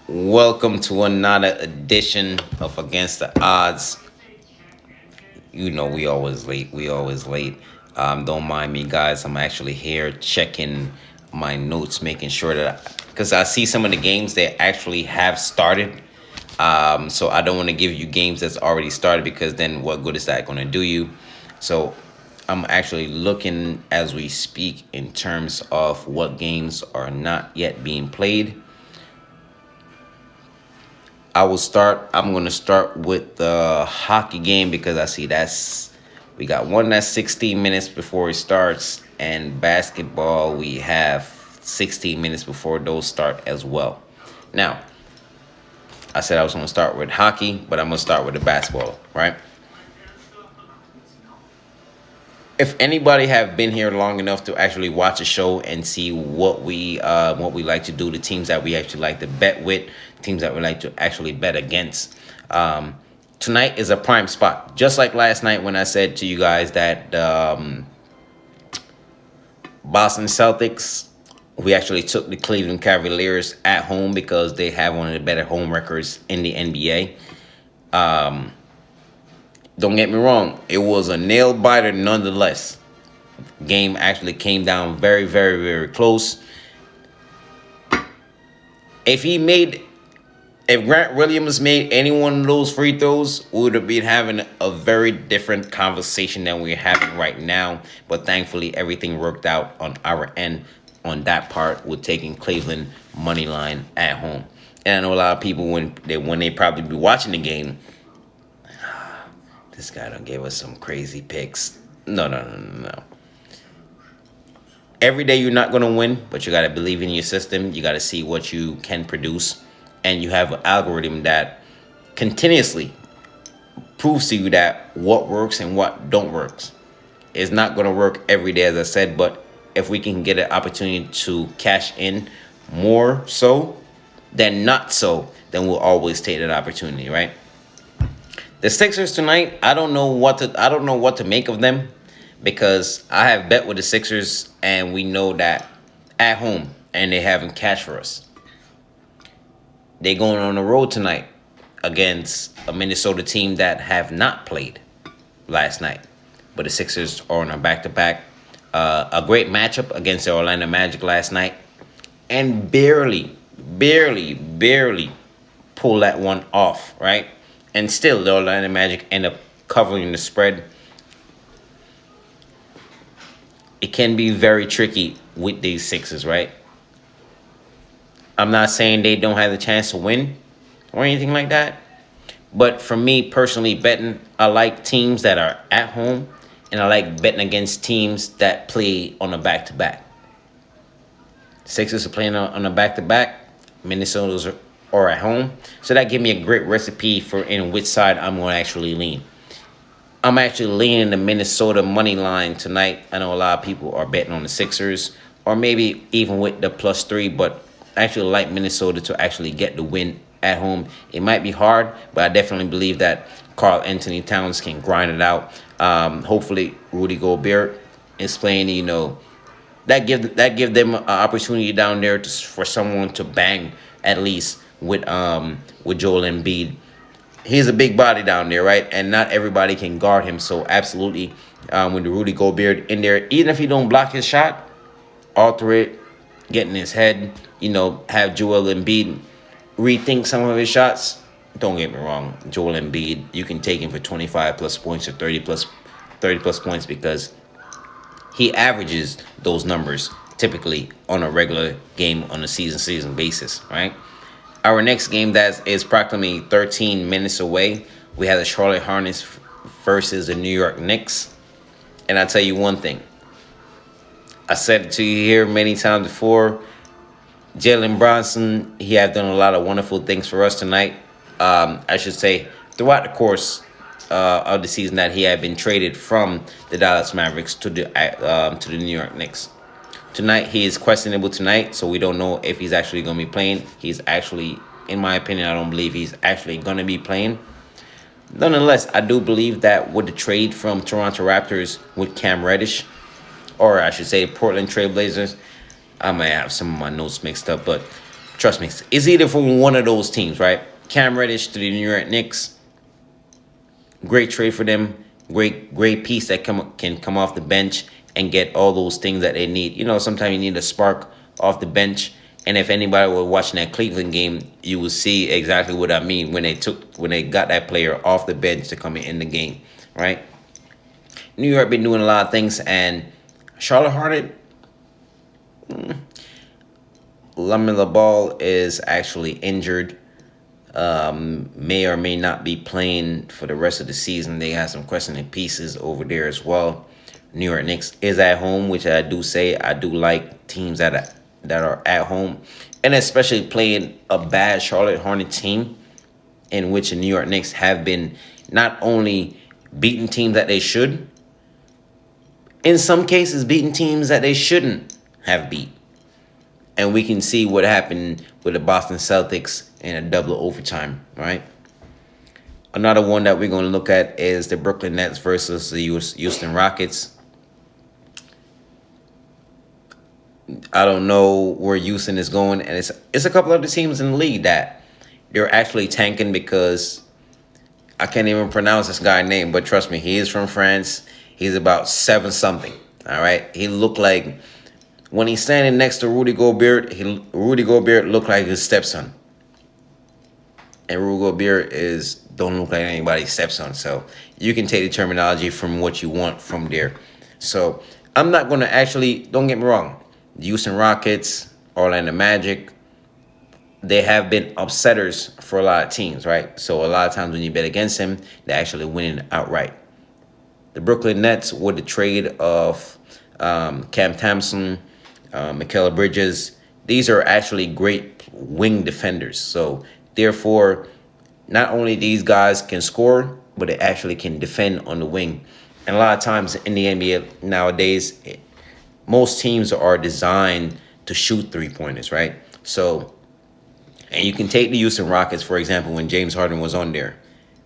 Welcome to another edition of Against the Odds. You know we always late. We always late. Don't mind me, guys. I'm actually here checking my notes, making sure that because I see some of the games that actually have started. So I don't want to give you games that's already started because then what good is that going to do you? So I'm actually looking as we speak in terms of what games are not yet being played. I'm going to start with the hockey game because I see we got one that's 16 minutes before it starts, and basketball we have 16 minutes before those start as well. Now, I said I was going to start with hockey, but I'm going to start with the basketball, right? If anybody have been here long enough to actually watch a show and see what we like to do, the teams that we actually like to bet with, teams that we like to actually bet against, tonight is a prime spot. Just like last night when I said to you guys that Boston Celtics, we actually took the Cleveland Cavaliers at home because they have one of the better home records in the NBA. Don't get me wrong, it was a nail biter nonetheless. Game actually came down very, very, very close. If Grant Williams made any one of those free throws, we would have been having a very different conversation than we're having right now. But thankfully, everything worked out on our end on that part with taking Cleveland money line at home. And I know a lot of people when they probably be watching the game, this guy done gave us some crazy picks. No. Every day you're not going to win, but you got to believe in your system. You got to see what you can produce. And you have an algorithm that continuously proves to you that what works and what don't work. It's not going to work every day, as I said, but if we can get an opportunity to cash in more so than not so, then we'll always take that opportunity, right? The Sixers tonight, I don't know what to make of them because I have bet with the Sixers and we know that at home and they haven't cashed for us. They're going on the road tonight against a Minnesota team that have not played last night. But the Sixers are on a back-to-back. A great matchup against the Orlando Magic last night and barely pull that one off, right? And still, the Orlando Magic end up covering the spread. It can be very tricky with these Sixers, right? I'm not saying they don't have the chance to win or anything like that. But for me, personally, betting, I like teams that are at home. And I like betting against teams that play on a back-to-back. Sixers are playing on a back-to-back. Minnesota's are at home. So that gives me a great recipe for in which side I'm going to actually lean. I'm actually leaning the Minnesota money line tonight. I know a lot of people are betting on the Sixers or maybe even with the +3, but I actually like Minnesota to actually get the win at home. It might be hard, but I definitely believe that Karl Anthony Towns can grind it out. Hopefully, Rudy Gobert is playing, that give them an opportunity down there for someone to bang at least with Joel Embiid. He's a big body down there, right? And not everybody can guard him. So absolutely, with the Rudy Gobert in there, even if he don't block his shot, alter it, get in his head, have Joel Embiid rethink some of his shots. Don't get me wrong, Joel Embiid, you can take him for 25 plus points or 30 plus points because he averages those numbers typically on a regular game on a season basis, right? Our next game that is practically 13 minutes away, we have the Charlotte Hornets versus the New York Knicks. And I'll tell you one thing. I said it to you here many times before. Jalen Brunson, he have done a lot of wonderful things for us tonight. I should say throughout the course of the season that he had been traded from the Dallas Mavericks to the New York Knicks. Tonight, he is questionable tonight, so we don't know if he's actually going to be playing. He's actually, in my opinion, I don't believe he's actually going to be playing. Nonetheless, I do believe that with the trade from Toronto Raptors with Cam Reddish, or I should say Portland Trail Blazers, I might have some of my notes mixed up, but Trust me, it's either from one of those teams, right? Cam Reddish to the New York Knicks. Great trade for them. Great piece that can come off the bench and get all those things that they need. You know, sometimes you need a spark off the bench. And if anybody were watching that Cleveland game, you will see exactly what I mean when they got that player off the bench to come in the game, right? New York been doing a lot of things, and Charlotte Hornet, Lamella Ball is actually injured. May or may not be playing for the rest of the season. They have some questioning pieces over there as well. New York Knicks is at home, which I do say I do like teams that are at home, and especially playing a bad Charlotte Hornets team, in which the New York Knicks have been not only beating teams that they should, in some cases beating teams that they shouldn't have beat. And we can see what happened with the Boston Celtics in a double overtime, right? Another one that we're going to look at is the Brooklyn Nets versus the Houston Rockets. I don't know where Houston is going, and it's a couple of the teams in the league that they're actually tanking because I can't even pronounce this guy's name, but trust me, he is from France. He's about 7-something, all right? He looked like, when he's standing next to Rudy Gobert, Rudy Gobert looked like his stepson. And Rudy Gobert don't look like anybody's stepson. So you can take the terminology from what you want from there. So I'm not going to actually, don't get me wrong, the Houston Rockets, Orlando Magic, they have been upsetters for a lot of teams, right? So a lot of times when you bet against them, they're actually winning outright. The Brooklyn Nets, with the trade of Cam Thompson, Mikal Bridges, these are actually great wing defenders. So therefore, not only these guys can score, but they actually can defend on the wing. And a lot of times in the NBA nowadays, most teams are designed to shoot three-pointers, right? So, and you can take the Houston Rockets, for example, when James Harden was on there.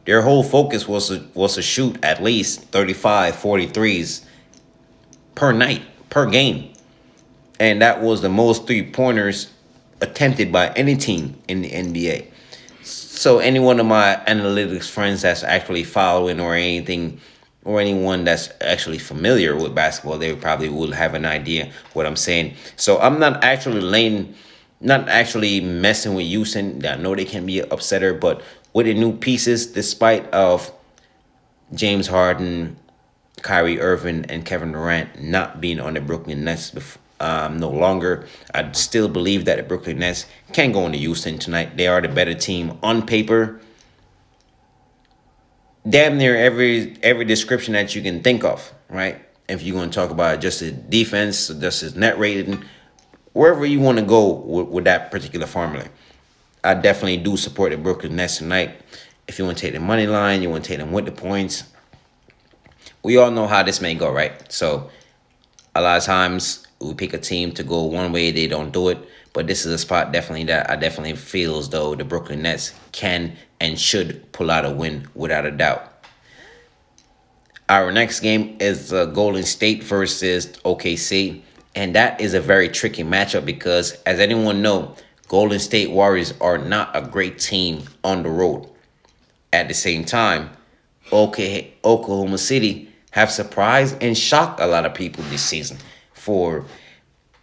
Their whole focus was to shoot at least 35, 43s per night, per game. And that was the most three-pointers attempted by any team in the NBA. So any one of my analytics friends that's actually following or anything, or anyone that's actually familiar with basketball, they probably will have an idea what I'm saying. So I'm not actually messing with Houston. I know they can be an upsetter, but with the new pieces, despite of James Harden, Kyrie Irving, and Kevin Durant not being on the Brooklyn Nets no longer, I still believe that the Brooklyn Nets can go into Houston tonight. They are the better team on paper. Damn near every description that you can think of, right? If you're going to talk about just the defense, just his net rating, wherever you want to go with that particular formula, I definitely do support the Brooklyn Nets tonight. If you want to take the money line, you want to take them with the points. We all know how this may go, right? So a lot of times we pick a team to go one way, they don't do it. But this is a spot definitely that I definitely feel as though the Brooklyn Nets can and should pull out a win without a doubt. Our next game is Golden State versus OKC. And that is a very tricky matchup because, as anyone knows, Golden State Warriors are not a great team on the road. At the same time, Oklahoma City have surprised and shocked a lot of people this season. For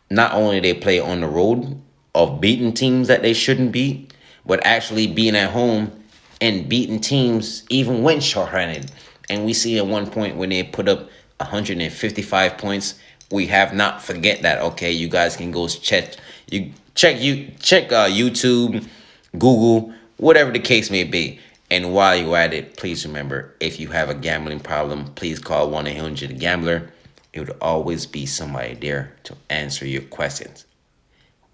not only they play on the road of beating teams that they shouldn't beat, but actually being at home and beating teams even when shorthanded. And we see at one point when they put up 155 points, we have not forget that. Okay, you guys can go check YouTube, Google, whatever the case may be. And while you're at it, please remember, if you have a gambling problem, please call 1-800-GAMBLER. It would always be somebody there to answer your questions.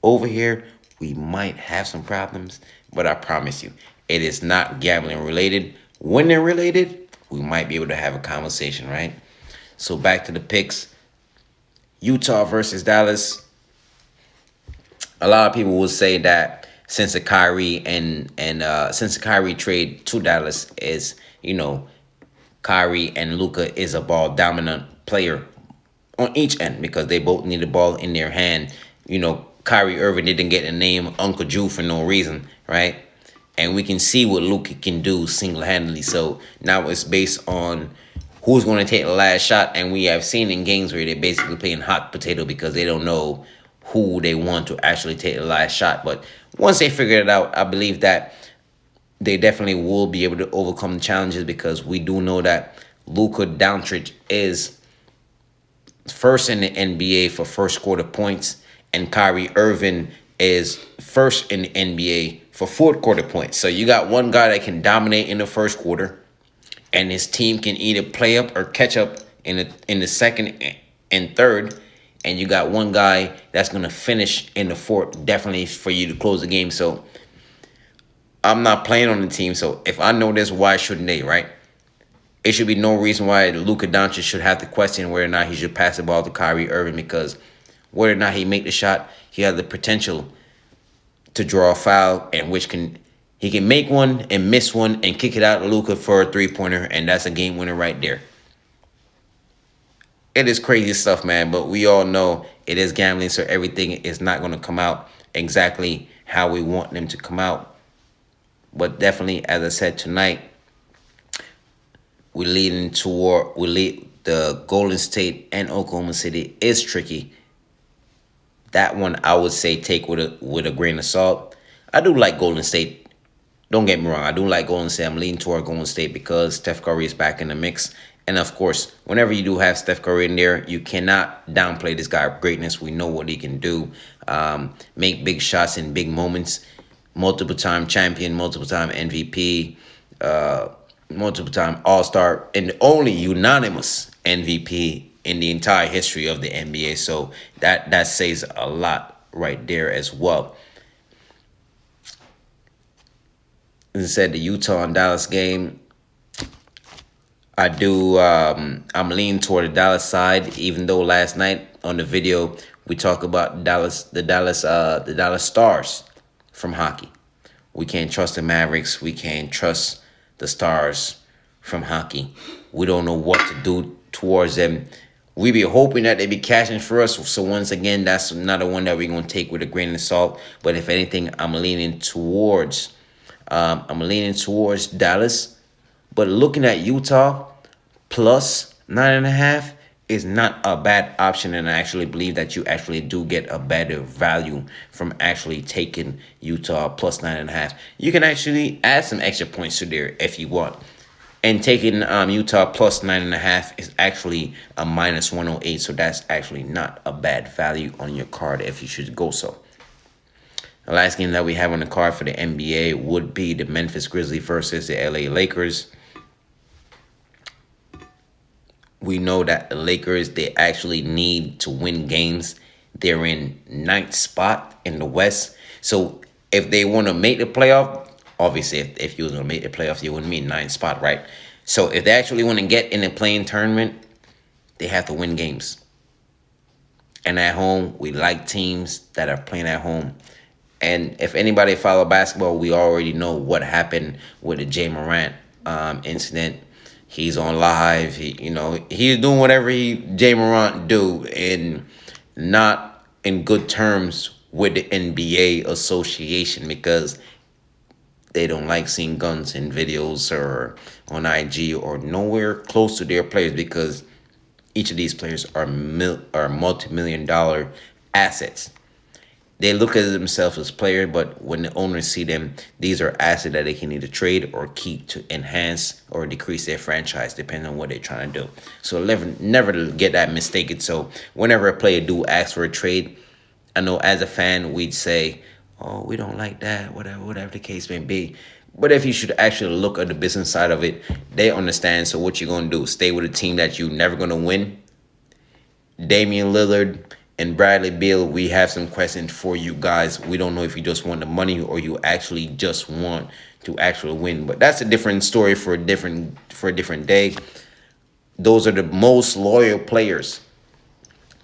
Over here, we might have some problems, but I promise you, it is not gambling related. When they're related, we might be able to have a conversation, right? So back to the picks. Utah versus Dallas. A lot of people will say that since the Kyrie since the Kyrie trade to Dallas is, Kyrie and Luka is a ball dominant player on each end because they both need the ball in their hand. Kyrie Irving didn't get the name Uncle Drew for no reason, right? And we can see what Luka can do single-handedly. So now it's based on who's going to take the last shot. And we have seen in games where they're basically playing hot potato because they don't know who they want to actually take the last shot. But once they figure it out, I believe that they definitely will be able to overcome the challenges, because we do know that Luka Doncic is first in the NBA for first quarter points, and Kyrie Irving is first in the NBA for fourth quarter points. So you got one guy that can dominate in the first quarter, and his team can either play up or catch up in the second and third. And you got one guy that's going to finish in the fourth, definitely for you to close the game. So I'm not playing on the team. So if I know this, why shouldn't they, right? It should be no reason why Luka Doncic should have to question whether or not he should pass the ball to Kyrie Irving, because whether or not he make the shot, he has the potential to draw a foul, and he can make one and miss one and kick it out to Luka for a three-pointer, and that's a game winner right there. It is crazy stuff, man, but we all know it is gambling, so everything is not going to come out exactly how we want them to come out. But definitely, as I said tonight, the Golden State and Oklahoma City is tricky. That one I would say take with a grain of salt. I do like Golden State. Don't get me wrong. I do like Golden State. I'm leaning toward Golden State because Steph Curry is back in the mix. And of course, whenever you do have Steph Curry in there, you cannot downplay this guy's greatness. We know what he can do. Make big shots in big moments. Multiple time champion, multiple time MVP, multiple time All-Star, and only unanimous MVP in the entire history of the NBA. So that says a lot right there as well. As I said, the Utah and Dallas game, I'm leaning toward the Dallas side, even though last night on the video we talk about the Dallas Stars from hockey. We can't trust the Mavericks. We can't trust the Stars from hockey. We don't know what to do towards them. We be hoping that they be cashing for us. So once again, that's another one that we're gonna take with a grain of salt. But if anything, I'm leaning towards Dallas. But looking at Utah plus 9.5 is not a bad option, and I actually believe that you actually do get a better value from actually taking Utah plus 9.5. You can actually add some extra points to there if you want. And taking Utah plus 9.5 is actually a minus 108, so that's actually not a bad value on your card if you should go so. The last game that we have on the card for the NBA would be the Memphis Grizzlies versus the LA Lakers. We know that the Lakers, they actually need to win games. They're in 9th spot in the West. So if they want to make the playoff, obviously if you was going to make the playoff, you wouldn't be in 9th spot, right? So if they actually want to get in the playing tournament, they have to win games. And at home, we like teams that are playing at home. And if anybody follow basketball, we already know what happened with the Jay Morant incident. He's on live. He's doing whatever Jay Morant do, and not in good terms with the NBA association, because they don't like seeing guns in videos or on IG or nowhere close to their players, because each of these players are multi-million-dollar assets. They look at themselves as players, but when the owners see them, these are assets that they can either trade or keep to enhance or decrease their franchise, depending on what they're trying to do. So never to get that mistaken. So whenever a player do ask for a trade, I know as a fan, we'd say, oh, we don't like that, whatever the case may be. But if you should actually look at the business side of it, they understand. So what you're going to do, stay with a team that you're never going to win. Damian Lillard and Bradley Beal, we have some questions for you guys. We don't know if you just want the money or you actually just want to actually win. But that's a different story for a different day. Those are the most loyal players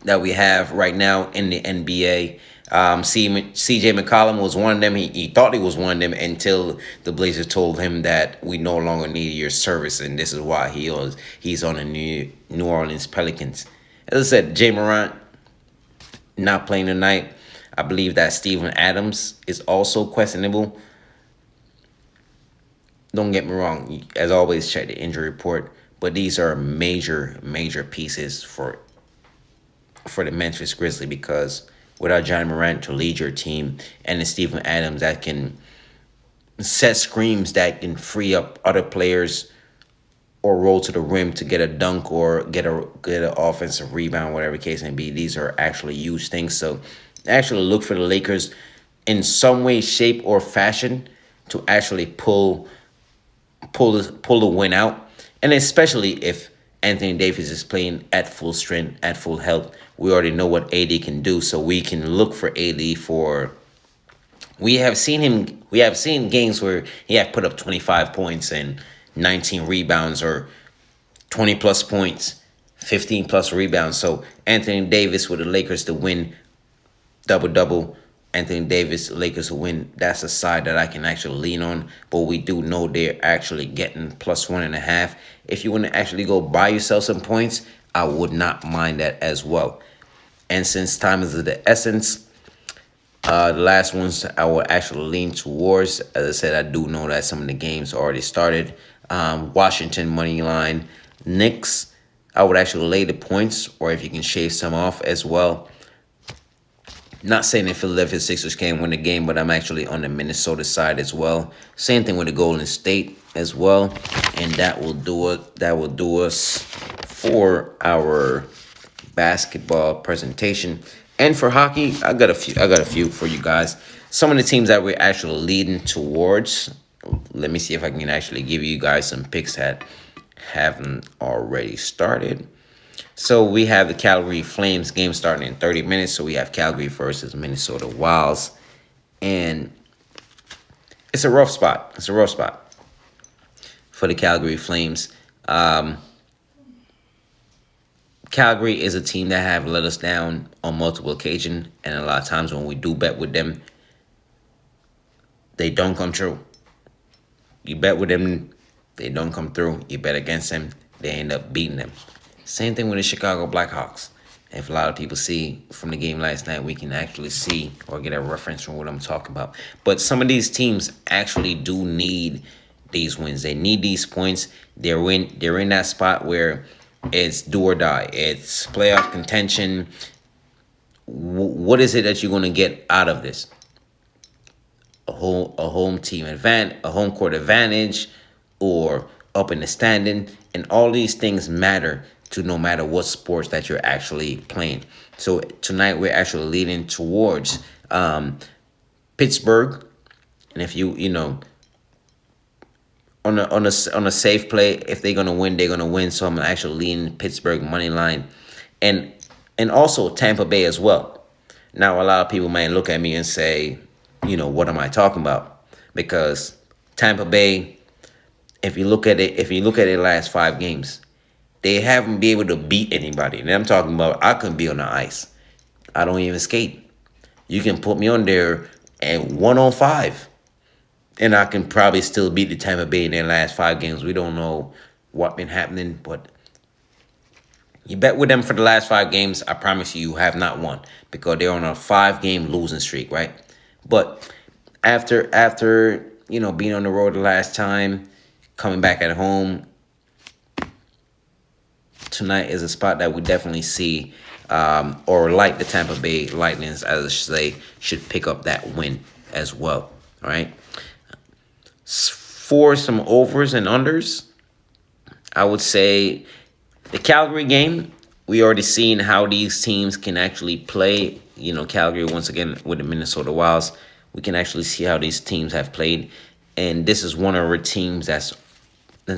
that we have right now in the NBA. CJ McCollum was one of them. He thought he was one of them until the Blazers told him that we no longer need your service, and this is why he's on the New Orleans Pelicans. As I said, Jay Morant not playing tonight. I believe that Steven Adams is also questionable. Don't get me wrong. As always, check the injury report. But these are major pieces for the Memphis Grizzlies, because without John Morant to lead your team and then Steven Adams that can set screens that can free up other players or roll to the rim to get a dunk or get an offensive rebound, whatever the case may be. These are actually huge things. So actually look for the Lakers in some way, shape, or fashion to actually pull the win out. And especially if Anthony Davis is playing at full strength, at full health. We already know what AD can do, so we can look for AD for. We have seen games where he had put up 25 points and 19 rebounds, or 20 plus points, 15 plus rebounds. So Anthony Davis with the Lakers to win double. Anthony Davis, Lakers to win. That's a side that I can actually lean on. But we do know they're actually getting plus 1.5. If you want to actually go buy yourself some points, I would not mind that as well. And since time is of the essence, the last ones I will actually lean towards. As I said, I do know that some of the games already started. Washington money line, Knicks. I would actually lay the points, or if you can shave some off as well. Not saying that Philadelphia Sixers can win the game, but I'm actually on the Minnesota side as well. Same thing with the Golden State as well, and that will do it. That will do us for our basketball presentation. And for hockey, I got a few for you guys. Some of the teams that we're actually leading towards. Let me see if I can actually give you guys some picks that haven't already started. So we have the Calgary Flames game starting in 30 minutes. So we have Calgary versus Minnesota Wilds. And it's a rough spot. It's a rough spot for the Calgary Flames. Calgary is a team that have let us down on multiple occasions. And a lot of times when we do bet with them, they don't come true. You bet with them, they don't come through. You bet against them, they end up beating them. Same thing with the Chicago Blackhawks. If a lot of people see from the game last night, we can actually see or get a reference from what I'm talking about. But some of these teams actually do need these wins. They need these points. They're in that spot where it's do or die. It's playoff contention. What is it that you're going to get out of this? A home court advantage, or up in the standing, and all these things matter to no matter what sports that you're actually playing. So tonight we're actually leading towards Pittsburgh, and if you know on a safe play, if they're gonna win, they're gonna win. So I'm actually leaning Pittsburgh money line, and also Tampa Bay as well. Now a lot of people might look at me and say, what am I talking about? Because Tampa Bay, if you look at their last 5 games, they haven't been able to beat anybody. And I'm talking about, I couldn't be on the ice. I don't even skate. You can put me on there at 1-on-5, and I can probably still beat the Tampa Bay in their last 5 games. We don't know what's been happening, but you bet with them for the last 5 games, I promise you have not won, because they're on a 5-game losing streak, right? But after being on the road the last time, coming back at home, tonight is a spot that we definitely see, or like the Tampa Bay Lightnings, as I say, should pick up that win as well. All right. For some overs and unders, I would say the Calgary game, we already seen how these teams can actually play. Calgary, once again, with the Minnesota Wilds, we can actually see how these teams have played. And this is one of our teams that's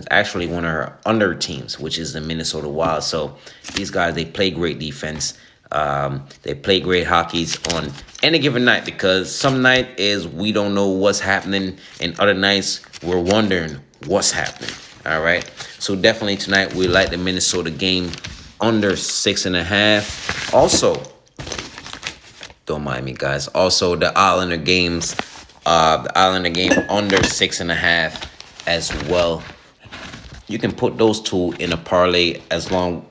actually one of our under teams, which is the Minnesota Wild. So these guys, they play great defense. They play great hockeys on any given night, because some night is we don't know what's happening, and other nights we're wondering what's happening. All right. So definitely tonight we like the Minnesota game under 6.5. Also, don't mind me, guys. Also, the Islander game under 6.5 as well. You can put those two in a parlay as well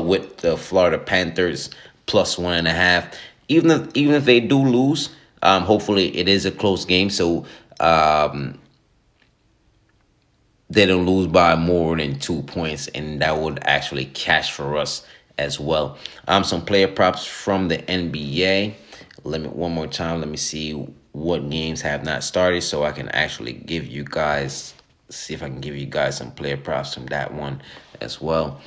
with the Florida Panthers plus 1.5. Even if they do lose, hopefully it is a close game, so um, they don't lose by more than 2 points, and that would actually cash for us as well. Some player props from the NBA. Let me one more time. Let me see what games have not started, so I can actually give you guys see if I can give you guys some player props from that one as well.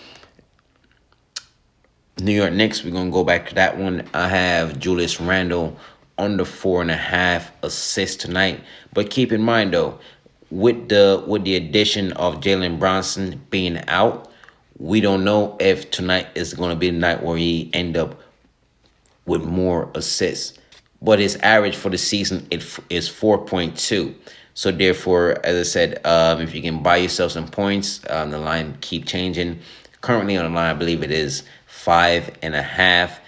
New York Knicks, we're gonna go back to that one. I have Julius Randle under 4.5 assists tonight. But keep in mind though, with the addition of Jalen Brunson being out, we don't know if tonight is gonna be the night where he end up with more assists. But his average for the season is 4.2. So therefore, as I said, if you can buy yourself some points, the line keep changing. Currently on the line, I believe it is 5.5.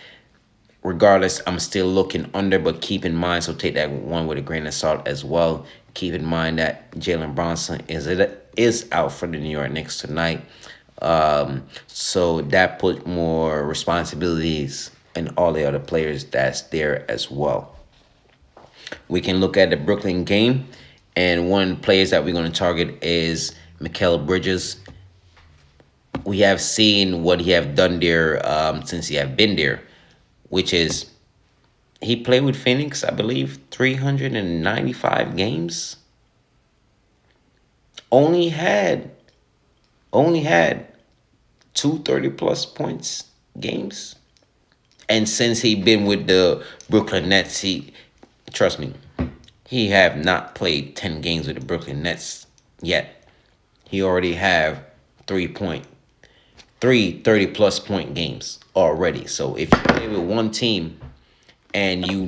Regardless, I'm still looking under, but keep in mind, so take that one with a grain of salt as well. Keep in mind that Jalen Brunson is out for the New York Knicks tonight. So that put more responsibilities and all the other players that's there as well. We can look at the Brooklyn game, and one players that we're going to target is Mikal Bridges. We have seen what he have done there since he have been there, which is he played with Phoenix, I believe, 395 games. Only had 230 plus points games. And since he been with the Brooklyn Nets, trust me, he have not played 10 games with the Brooklyn Nets yet. He already have 30 plus point games already. So if you play with one team and you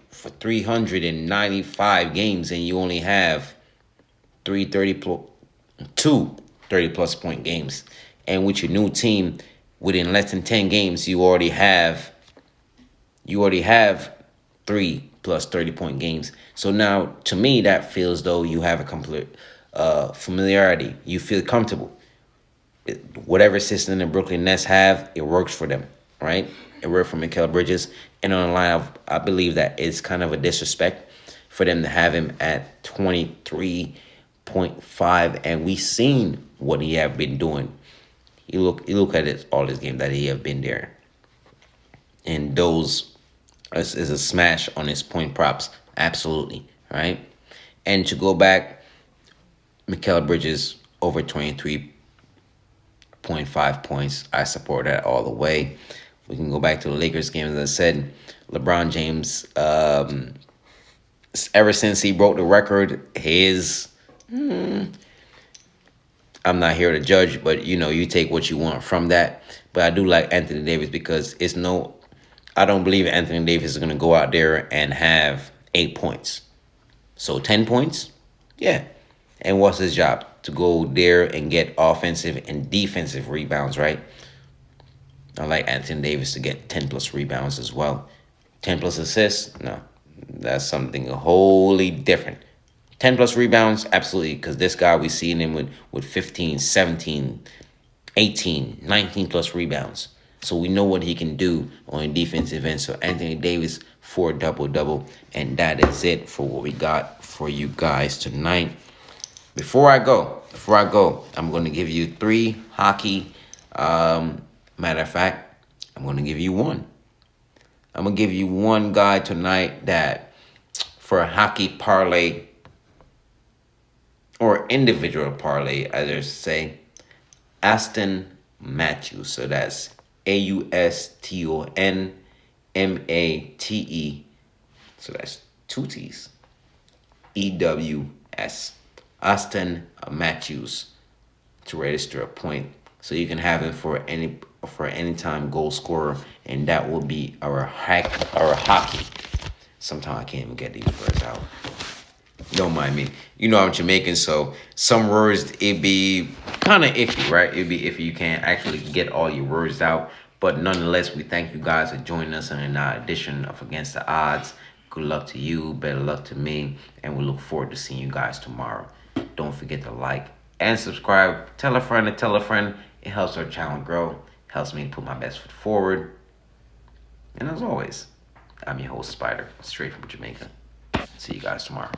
for 395 games and you only have 30 plus point games, and with your new team within less than 10 games you already have 3 plus 30 point games. So now to me that feels though you have a complete familiarity. You feel comfortable. Whatever system the Brooklyn Nets have, it works for them, right? It worked for Mikal Bridges. And on the line, I believe that it's kind of a disrespect for them to have him at 23.5. And we seen what he have been doing. You look at it, all his game that he have been there. And those is a smash on his point props. Absolutely, right? And to go back, Mikal Bridges over 23.5 points. I support that all the way. We can go back to the Lakers game. As I said, LeBron James, ever since he broke the record, I'm not here to judge, but you take what you want from that. But I do like Anthony Davis because I don't believe Anthony Davis is going to go out there and have 8 points. So 10 points? Yeah. And what's his job? To go there and get offensive and defensive rebounds, right? I like Anthony Davis to get 10 plus rebounds as well. 10 plus assists? No. That's something wholly different. 10 plus rebounds? Absolutely. Because this guy, we seen him with 15, 17, 18, 19 plus rebounds. So we know what he can do on defensive end. So Anthony Davis for a double-double. And that is it for what we got for you guys tonight. Before I go, I'm going to give you 3 hockey. Matter of fact, I'm going to give you one. I'm going to give you one guy tonight that for a hockey parlay or individual parlay, I just say, Auston Matthews. So that's AUSTONMATE. So that's 2 T's. EWS. Auston Matthews to register a point. So you can have him for any time goal scorer, and that will be our hockey. Sometimes I can't even get these words out. Don't mind me. I'm Jamaican, so some words it be kind of iffy, right? It'd be iffy. You can't actually get all your words out. But nonetheless, we thank you guys for joining us in another edition of Against the Odds. Good luck to you, better luck to me, and we look forward to seeing you guys tomorrow. Don't forget to like and subscribe. Tell a friend to tell a friend. It helps our channel grow. Helps me put my best foot forward. And as always, I'm your host, Spider, straight from Jamaica. See you guys tomorrow.